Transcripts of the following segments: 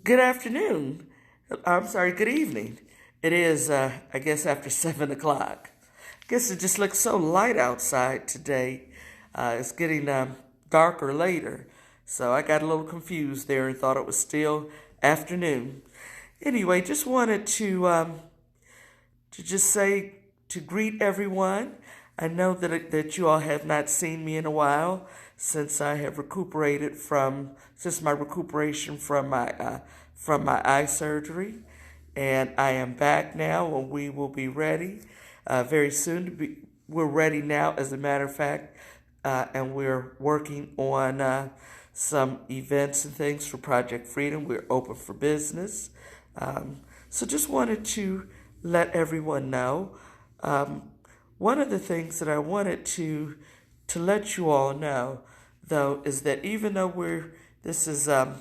Good afternoon. I'm sorry, good evening. It is, I guess, after 7 o'clock. I guess it just looks so light outside today. It's getting darker later. So I got a little confused there and thought it was still afternoon. Anyway, just wanted to just say to greet everyone. I know that you all have not seen me in a while since I have recuperated since my recuperation from my eye surgery, and I am back now, and we will be ready very soon. We're ready now, as a matter of fact, and we're working on some events and things for Project Freedom. We're open for business. So just wanted to let everyone know. One of the things that I wanted to let you all know, though, is that even though this is well,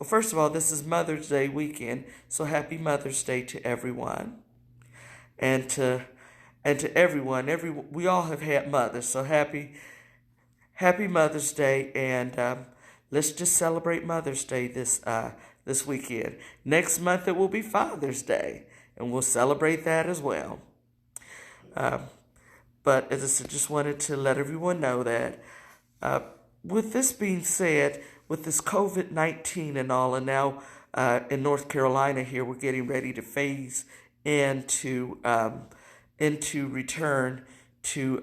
first of all, this is Mother's Day weekend, so happy Mother's Day to everyone, and to everyone. We all have had mothers, so happy Mother's Day, and let's just celebrate Mother's Day this weekend. Next month it will be Father's Day, and we'll celebrate that as well. Um, but as I said, just wanted to let everyone know that. Uh, with this being said, with this COVID-19 and all, and now in North Carolina here, we're getting ready to phase into return to,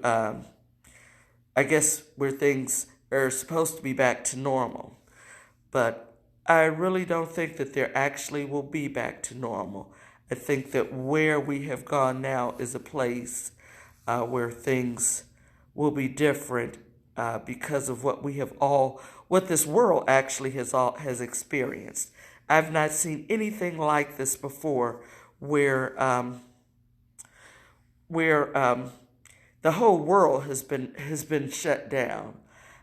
I guess, where things are supposed to be back to normal. But I really don't think that there actually will be back to normal. I think that where we have gone now is a place where things will be different because of what this world actually has experienced. I've not seen anything like this before, where the whole world has been shut down.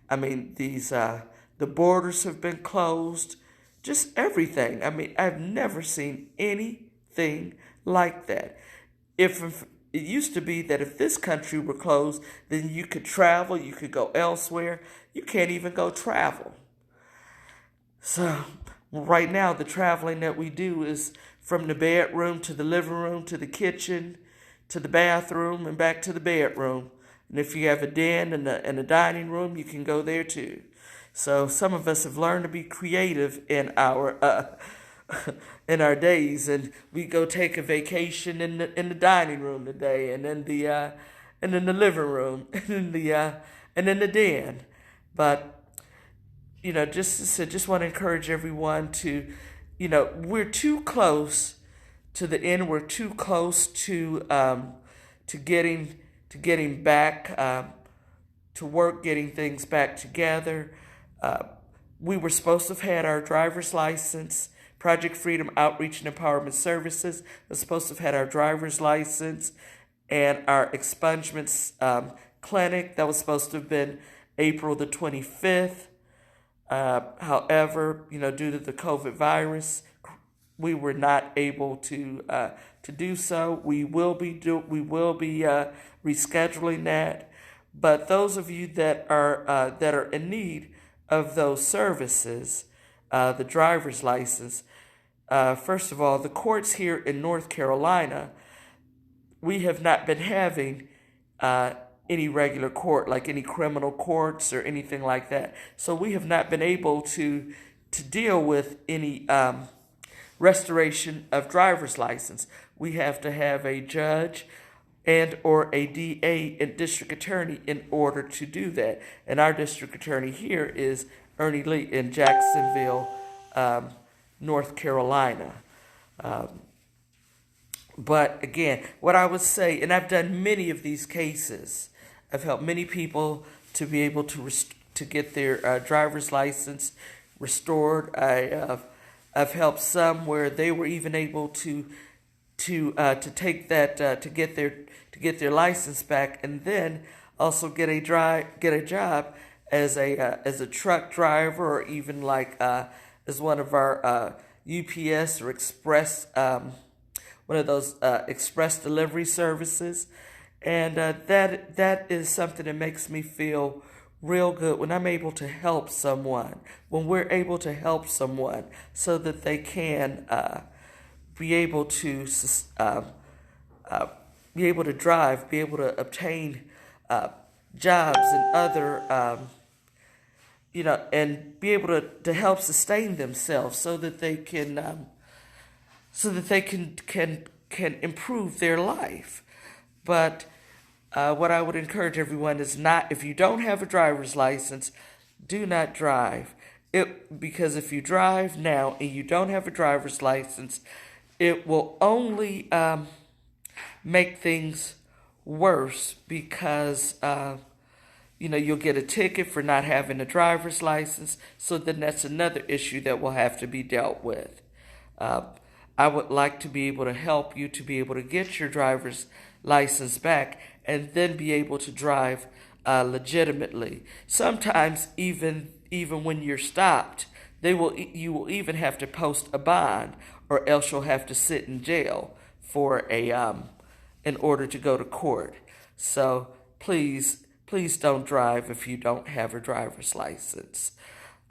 I mean, the borders have been closed, just everything. I mean, I've never seen anything like that. If it used to be that if this country were closed, then you could travel, you could go elsewhere. You can't even go travel. So right now, the traveling that we do is from the bedroom to the living room to the kitchen to the bathroom and back to the bedroom. And if you have a den and a dining room, you can go there too. So some of us have learned to be creative in our days, and we go take a vacation in the dining room today, and in the living room, and in the den. But just want to encourage everyone to, we're too close to the end. We're too close to getting back to work, getting things back together. Uh, we were supposed to have had our driver's license. Project Freedom Outreach and Empowerment Services was supposed to have had our driver's license and our expungements clinic. That was supposed to have been April the 25th. However, due to the COVID virus, we were not able to do so. We will be rescheduling that. But those of you that are in need of those services, the driver's license, first of all, the courts here in North Carolina, we have not been having any regular court, like any criminal courts or anything like that. So we have not been able to deal with any restoration of driver's license. We have to have a judge and or a DA and district attorney in order to do that. And our district attorney here is Ernie Lee in Jacksonville, North Carolina. But again, what I would say, and I've done many of these cases, I've helped many people to be able to get their driver's license restored. I've helped some where they were even able to take that to get their license back, and then also get a job as a truck driver, or even like as one of our UPS or Express, one of those express delivery services. And that is something that makes me feel real good when I'm able to help someone, when we're able to help someone so that they can be able to uh, be able to drive, be able to obtain uh, jobs and other and be able to help sustain themselves so that they can can improve their life. But what I would encourage everyone is not, if you don't have a driver's license, do not drive. Because if you drive now and you don't have a driver's license, it will only make things worse because you'll get a ticket for not having a driver's license. So then that's another issue that will have to be dealt with. Uh, I would like to be able to help you to be able to get your driver's license back and then be able to drive legitimately. Sometimes even when you're stopped, you will even have to post a bond, or else you'll have to sit in jail for in order to go to court. So please don't drive if you don't have a driver's license.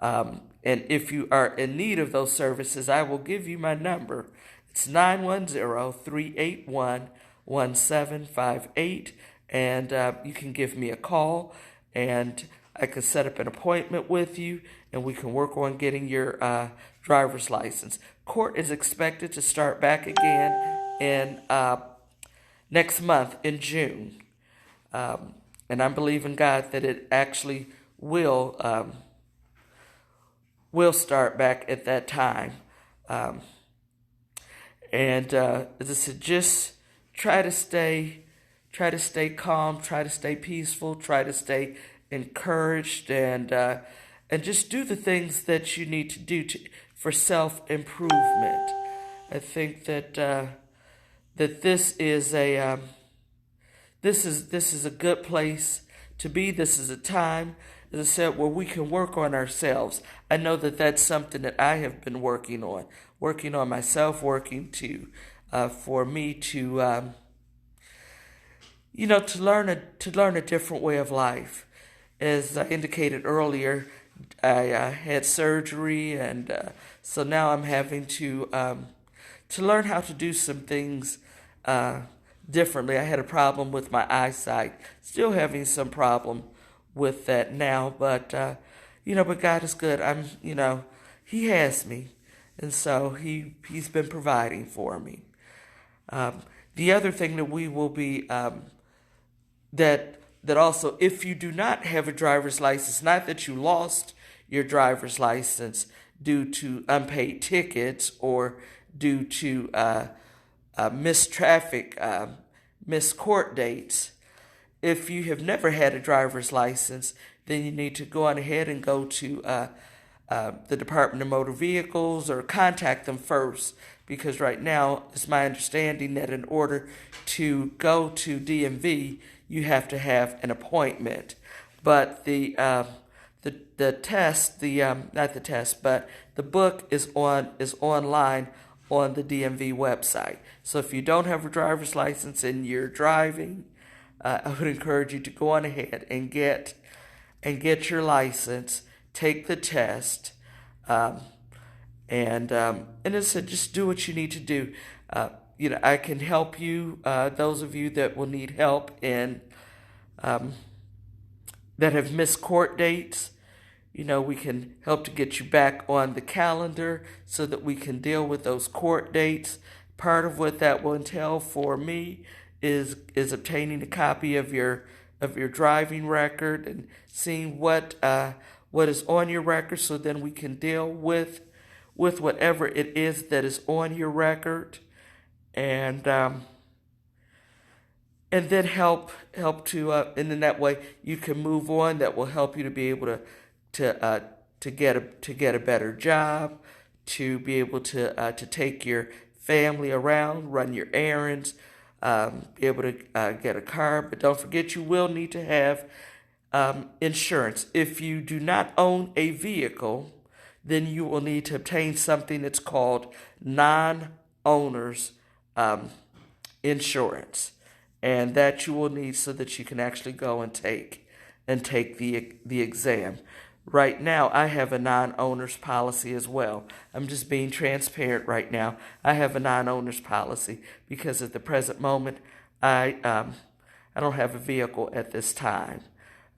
And if you are in need of those services, I will give you my number. It's 910-381-1758, and you can give me a call, and I can set up an appointment with you, and we can work on getting your driver's license. Court is expected to start back again in next month in June, and I'm believing God that it actually will start back at that time. And as I said, just try to stay calm, try to stay peaceful, try to stay encouraged, and just do the things that you need to do for self-improvement. I think that this is a this is a good place to be. This is a time, as I said, where we can work on ourselves. I know that that's something that I have been working on myself, working for me to to learn a different way of life. As I indicated earlier, I had surgery, and so now I'm having to learn how to do some things differently. I had a problem with my eyesight, still having some problem with that now, but but God is good. He has me, and so He's been providing for me. The other thing that we will be that also, if you do not have a driver's license, not that you lost your driver's license due to unpaid tickets or due to missed traffic, missed court dates. If you have never had a driver's license, then you need to go on ahead and go to the Department of Motor Vehicles, or contact them first, because right now it's my understanding that in order to go to DMV, you have to have an appointment. But the test, not the test, but the book is online on the DMV website. So if you don't have a driver's license and you're driving, I would encourage you to go on ahead and get your license, take the test, and as I said, just do what you need to do. I can help you. Those of you that will need help in that have missed court dates, we can help to get you back on the calendar so that we can deal with those court dates. Part of what that will entail for me is obtaining a copy of your driving record and seeing what is on your record, so then we can deal with whatever it is that is on your record, and then help to and in that way you can move on. That will help you to be able to get a better job, to be able to take your family around, run your errands, be able to get a car. But don't forget, you will need to have insurance. If you do not own a vehicle, then you will need to obtain something that's called non-owner's insurance, and that you will need so that you can actually go and take and take the exam. Right now, I have a non-owner's policy as well. I'm just being transparent right now. I have a non-owner's policy because at the present moment, I don't have a vehicle at this time,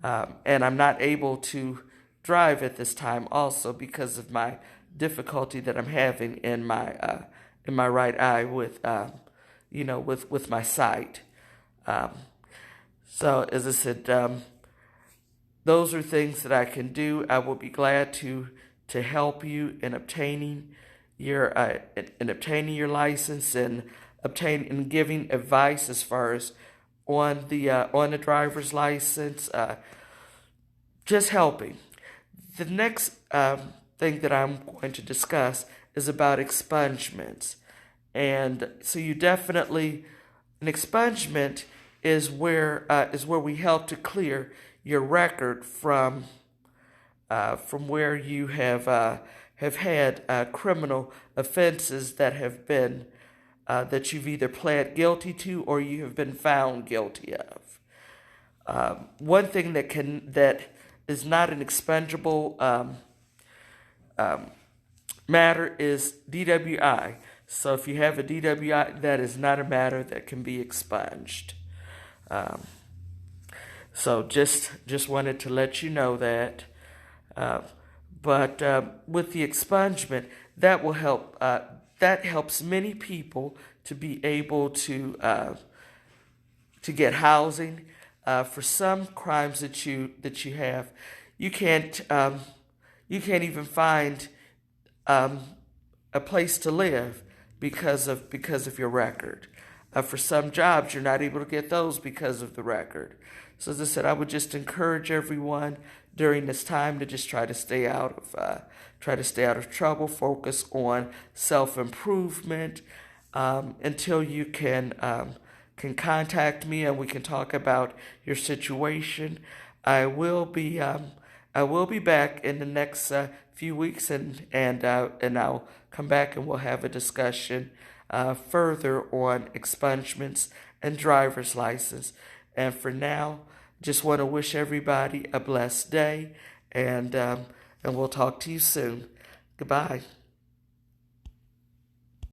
and I'm not able to drive at this time also because of my difficulty that I'm having in my right eye with with my sight. Um, so as I said, those are things that I can do. I will be glad to help you in obtaining your license and giving advice as far as on the driver's license. Just helping. The next thing that I'm going to discuss is about expungements. And so an expungement is where we help to clear your record from where you have had criminal offenses that have been that you've either pled guilty to or you have been found guilty of. One thing that is not an expungible matter is DWI. So if you have a DWI, that is not a matter that can be expunged. So just wanted to let you know that. But with the expungement, that will help. That helps many people to be able to get housing. For some crimes that you have, you can't even find a place to live because of your record. For some jobs, you're not able to get those because of the record. So as I said, I would just encourage everyone during this time to just try to stay out of trouble. Focus on self-improvement until you can contact me and we can talk about your situation. I will be back in the next few weeks and I'll come back and we'll have a discussion further on expungements and driver's license. And for now, just want to wish everybody a blessed day, and we'll talk to you soon. Goodbye.